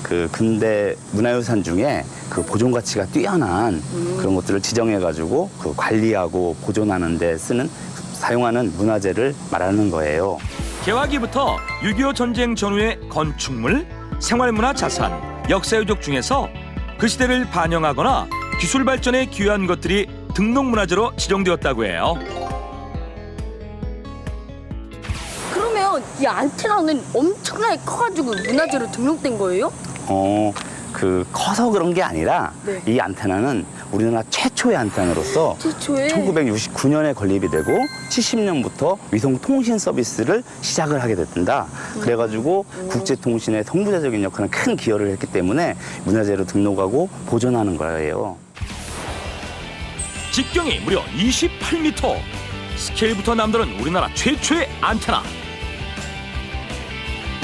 그 근대 문화유산 중에 그 보존 가치가 뛰어난 그런 것들을 지정해가지고 그 관리하고 보존하는 데 사용하는 문화재를 말하는 거예요. 개화기부터 6.25 전쟁 전후의 건축물, 생활문화 자산, 역사유적 중에서 그 시대를 반영하거나 기술 발전에 기여한 것들이 등록문화재로 지정되었다고 해요. 그러면 이 안테나는 엄청나게 커가지고 문화재로 등록된 거예요? 그 커서 그런 게 아니라 네. 이 안테나는 우리나라 최초의 안테나로서 최초에? 1969년에 건립이 되고 70년부터 위성 통신 서비스를 시작을 하게 됐단다. 그래가지고 국제통신의 선구자적인 역할은 큰 기여를 했기 때문에 문화재로 등록하고 보존하는 거예요. 직경이 무려 28m. 스케일부터 남다른 우리나라 최초의 안테나.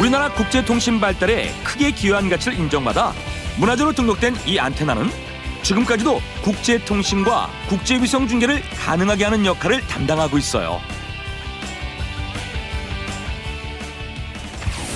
우리나라 국제통신 발달에 크게 기여한 가치를 인정받아 문화재로 등록된 이 안테나는 지금까지도 국제통신과 국제위성 중계를 가능하게 하는 역할을 담당하고 있어요.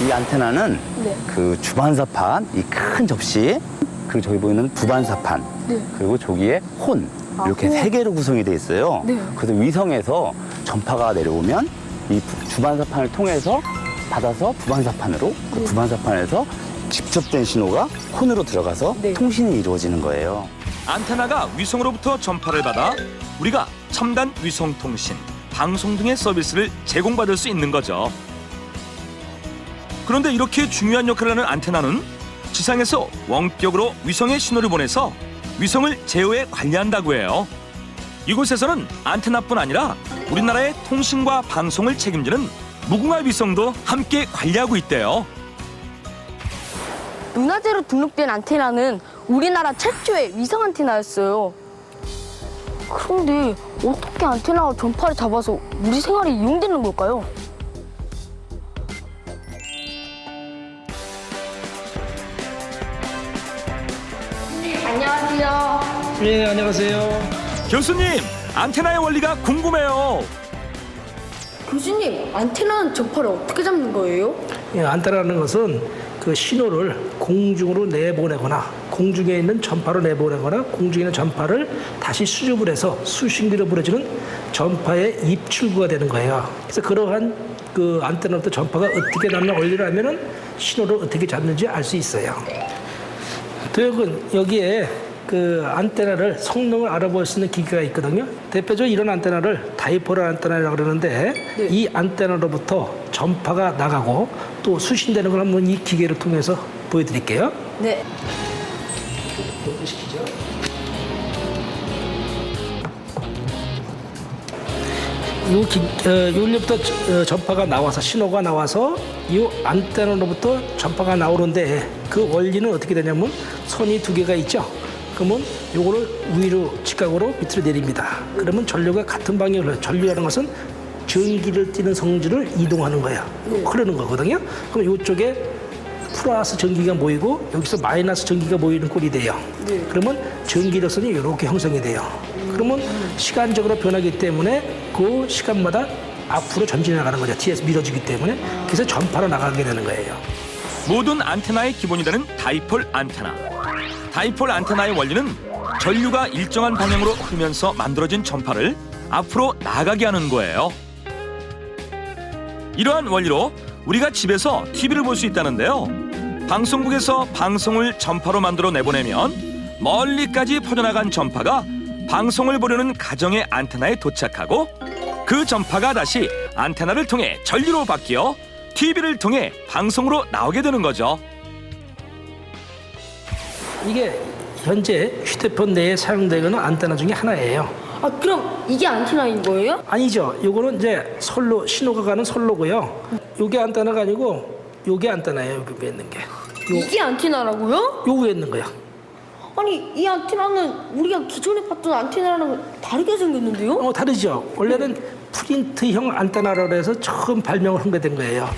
이 안테나는 네. 그 주반사판, 이 큰 접시, 그리고 저기 보이는 부반사판, 네. 그리고 저기에 혼, 이렇게 혼. 세 개로 구성이 돼 있어요. 네. 그래서 위성에서 전파가 내려오면 이 주반사판을 통해서 받아서 부반사판으로, 그 부반사판에서 직접된 신호가 혼으로 들어가서 네. 통신이 이루어지는 거예요. 안테나가 위성으로부터 전파를 받아 우리가 첨단 위성통신, 방송 등의 서비스를 제공받을 수 있는 거죠. 그런데 이렇게 중요한 역할을 하는 안테나는 지상에서 원격으로 위성에 신호를 보내서 위성을 제어해 관리한다고 해요. 이곳에서는 안테나뿐 아니라 우리나라의 통신과 방송을 책임지는 무궁화 위성도 함께 관리하고 있대요. 문화재로 등록된 안테나는 우리나라 최초의 위성 안테나였어요. 그런데 어떻게 안테나가 전파를 잡아서 우리 생활에 이용되는 걸까요? 안녕하세요. 네, 안녕하세요. 교수님, 안테나의 원리가 궁금해요. 교수님, 안테나는 전파를 어떻게 잡는 거예요? 예, 안테나라는 것은 그 신호를 공중으로 내보내거나 공중에 있는 전파로 내보내거나 공중에 있는 전파를 다시 수집을 해서 수신기로 보내주는 전파의 입출구가 되는 거예요. 그래서 그러한 그 안테나부터 전파가 어떻게 나는 원리를 하면은 신호를 어떻게 잡는지 알 수 있어요. 도역은 여기에 그 안테나를 성능을 알아볼 수 있는 기기가 있거든요. 대표적으로 이런 안테나를 다이폴 안테나라고 그러는데 네. 이 안테나로부터 전파가 나가고 또 수신되는 걸 한번 이 기계를 통해서 보여드릴게요. 네. 시키죠. 여기부터 전파가 나와서 신호가 나와서 이 안테나로부터 전파가 나오는데 그 원리는 어떻게 되냐면 선이 두 개가 있죠. 그러면 요거를 위로 직각으로 밑으로 내립니다. 그러면 전류가 같은 방향으로 흘러요. 전류라는 것은 전기를 띠는 성질을 이동하는 거예요. 흐르는 거거든요. 그럼 이쪽에 플러스 전기가 모이고 여기서 마이너스 전기가 모이는 꼴이 돼요. 네. 그러면 전기력선이 이렇게 형성이 돼요. 그러면 시간적으로 변하기 때문에 그 시간마다 앞으로 전진해 나가는 거죠. 뒤에서 밀어주기 때문에. 그래서 전파로 나가게 되는 거예요. 모든 안테나의 기본이 되는 다이폴 안테나. 다이폴 안테나의 원리는 전류가 일정한 방향으로 흐르면서 만들어진 전파를 앞으로 나가게 하는 거예요. 이러한 원리로 우리가 집에서 TV를 볼 수 있다는데요. 방송국에서 방송을 전파로 만들어 내보내면 멀리까지 퍼져나간 전파가 방송을 보려는 가정의 안테나에 도착하고 그 전파가 다시 안테나를 통해 전류로 바뀌어 TV를 통해 방송으로 나오게 되는 거죠. 이게 현재 휴대폰 내에 사용되는 안테나 중에 하나예요. 아, 그럼 이게 안테나인 거예요? 아니죠. 요거는 이제 선로, 신호가 가는 선로고요. 요게 안테나가 아니고 요게 안테나예요. 여기 위에 있는 게. 이게 안테나라고요? 요 위에 있는 거야. 아니, 이 안테나는 우리가 기존에 봤던 안테나랑 다르게 생겼는데요? 다르죠. 원래는 프린트형 안테나라고 해서 처음 발명을 한 게 된 거예요.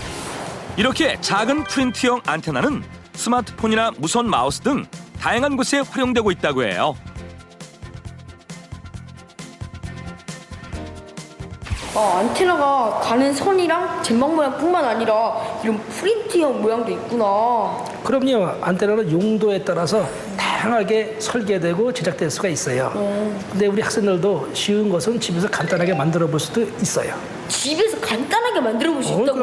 이렇게 작은 프린트형 안테나는 스마트폰이나 무선 마우스 등 다양한 곳에 활용되고 있다고 해요. 안테나가 가는 선이랑 젠막 모양뿐만 아니라 이런 프린트형 모양도 있구나. 그럼요. 안테나는 용도에 따라서 다양하게 설계되고 제작될 수가 있어요. 근데 우리 학생들도 쉬운 것은 집에서 간단하게 만들어 볼 수도 있어요. 집에서 간단하게 만들어 볼 수 그럼 있다고.